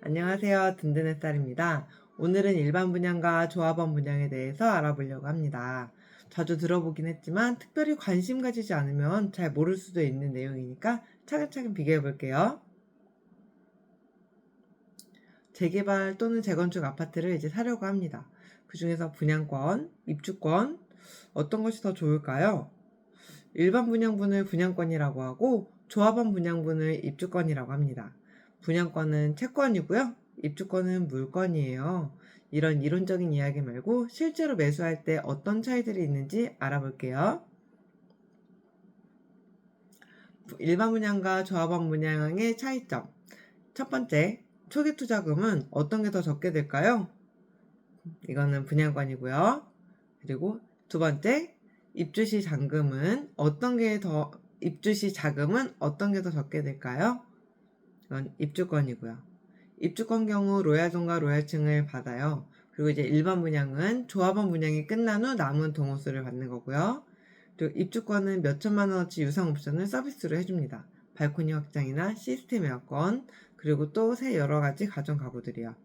안녕하세요. 든든의 쌀입니다. 오늘은 일반 분양과 조합원 분양에 대해서 알아보려고 합니다. 자주 들어보긴 했지만 특별히 관심 가지지 않으면 잘 모를 수도 있는 내용이니까 차근차근 비교해 볼게요. 재개발 또는 재건축 아파트를 이제 사려고 합니다. 그 중에서 분양권, 입주권, 어떤 것이 더 좋을까요? 일반 분양분을 분양권이라고 하고 조합원 분양분을 입주권이라고 합니다. 분양권은 채권이고요. 입주권은 물건이에요. 이런 이론적인 이야기 말고 실제로 매수할 때 어떤 차이들이 있는지 알아볼게요. 일반 분양과 조합원 분양의 차이점. 첫 번째, 초기 투자금은 어떤 게 더 적게 될까요? 이거는 분양권이고요. 그리고 두 번째, 입주시 잔금은 입주시 자금은 어떤 게 더 적게 될까요? 이건 입주권이고요. 입주권 경우 로얄존과 로얄층을 받아요. 그리고 이제 일반 분양은 조합원 분양이 끝난 후 남은 동호수를 받는 거고요. 그리고 입주권은 몇 천만 원어치 유상 옵션을 서비스로 해줍니다. 발코니 확장이나 시스템 에어컨, 그리고 또 새 여러 가지 가전 가구들이요.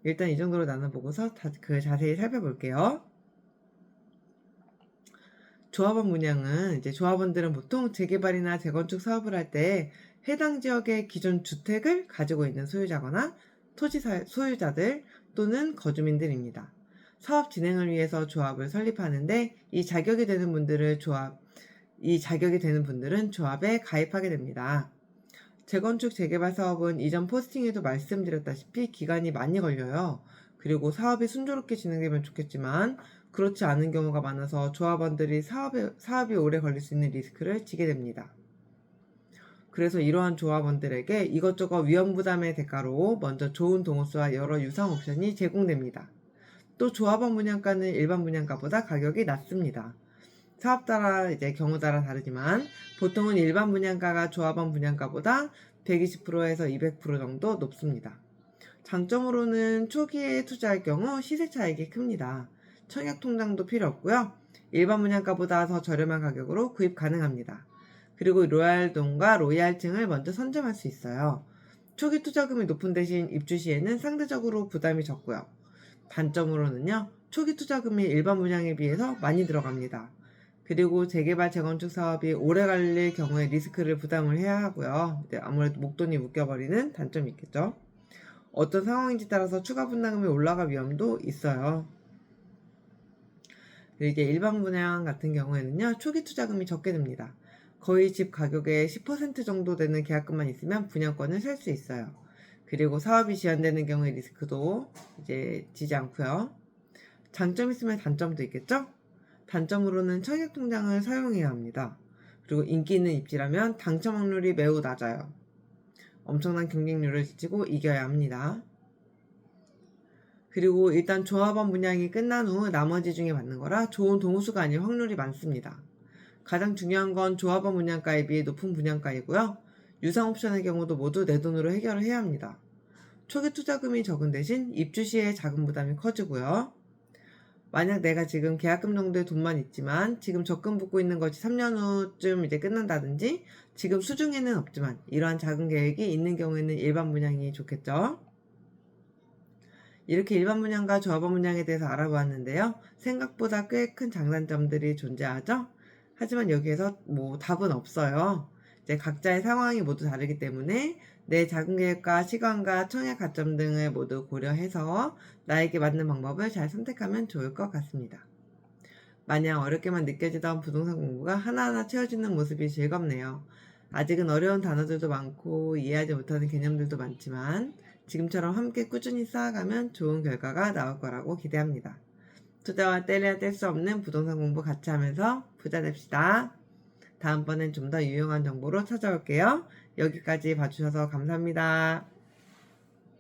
일단 이 정도로 나눠보고서 자세히 살펴볼게요. 조합원 분양은 이제 조합원들은 보통 재개발이나 재건축 사업을 할 때 해당 지역의 기존 주택을 가지고 있는 소유자거나 토지 소유자들 또는 거주민들입니다. 사업 진행을 위해서 조합을 설립하는데 이 자격이 되는 분들은 조합에 가입하게 됩니다. 재건축 재개발 사업은 이전 포스팅에도 말씀드렸다시피 기간이 많이 걸려요. 그리고 사업이 순조롭게 진행되면 좋겠지만 그렇지 않은 경우가 많아서 조합원들이 사업이 오래 걸릴 수 있는 리스크를 지게 됩니다. 그래서 이러한 조합원들에게 이것저것 위험 부담의 대가로 먼저 좋은 동호수와 여러 유상 옵션이 제공됩니다. 또 조합원 분양가는 일반 분양가보다 가격이 낮습니다. 사업 따라 경우 따라 다르지만 보통은 일반 분양가가 조합원 분양가보다 120%에서 200% 정도 높습니다. 장점으로는 초기에 투자할 경우 시세 차익이 큽니다. 청약 통장도 필요 없고요. 일반 분양가보다 더 저렴한 가격으로 구입 가능합니다. 그리고 로얄동과 로얄층을 먼저 선점할 수 있어요. 초기 투자금이 높은 대신 입주 시에는 상대적으로 부담이 적고요. 단점으로는요. 초기 투자금이 일반 분양에 비해서 많이 들어갑니다. 그리고 재개발 재건축 사업이 오래 걸릴 경우에 리스크를 부담을 해야 하고요. 아무래도 목돈이 묶여버리는 단점이 있겠죠. 어떤 상황인지 따라서 추가 분담금이 올라갈 위험도 있어요. 이게 일반 분양 같은 경우에는요, 초기 투자금이 적게 됩니다. 거의 집 가격의 10% 정도 되는 계약금만 있으면 분양권을 살 수 있어요. 그리고 사업이 지연되는 경우의 리스크도 지지 않고요. 장점이 있으면 단점도 있겠죠? 단점으로는 청약통장을 사용해야 합니다. 그리고 인기 있는 입지라면 당첨 확률이 매우 낮아요. 엄청난 경쟁률을 지치고 이겨야 합니다. 그리고 일단 조합원 분양이 끝난 후 나머지 중에 받는 거라 좋은 동호수가 아닐 확률이 많습니다. 가장 중요한 건 조합원 분양가에 비해 높은 분양가이고요. 유상 옵션의 경우도 모두 내 돈으로 해결을 해야 합니다. 초기 투자금이 적은 대신 입주 시에 자금 부담이 커지고요. 만약 내가 지금 계약금 정도의 돈만 있지만 지금 적금 붓고 있는 것이 3년 후쯤 끝난다든지 지금 수중에는 없지만 이러한 자금 계획이 있는 경우에는 일반 분양이 좋겠죠. 이렇게 일반 분양과 조합원 분양에 대해서 알아보았는데요. 생각보다 꽤 큰 장단점들이 존재하죠. 하지만 여기에서 답은 없어요. 각자의 상황이 모두 다르기 때문에 내 자금 계획과 시간과 청약 가점 등을 모두 고려해서 나에게 맞는 방법을 잘 선택하면 좋을 것 같습니다. 마냥 어렵게만 느껴지던 부동산 공부가 하나하나 채워지는 모습이 즐겁네요. 아직은 어려운 단어들도 많고 이해하지 못하는 개념들도 많지만 지금처럼 함께 꾸준히 쌓아가면 좋은 결과가 나올 거라고 기대합니다. 투자와 떼려야 뗄 수 없는 부동산 공부 같이 하면서 부자 됩시다. 다음번엔 좀 더 유용한 정보로 찾아올게요. 여기까지 봐주셔서 감사합니다.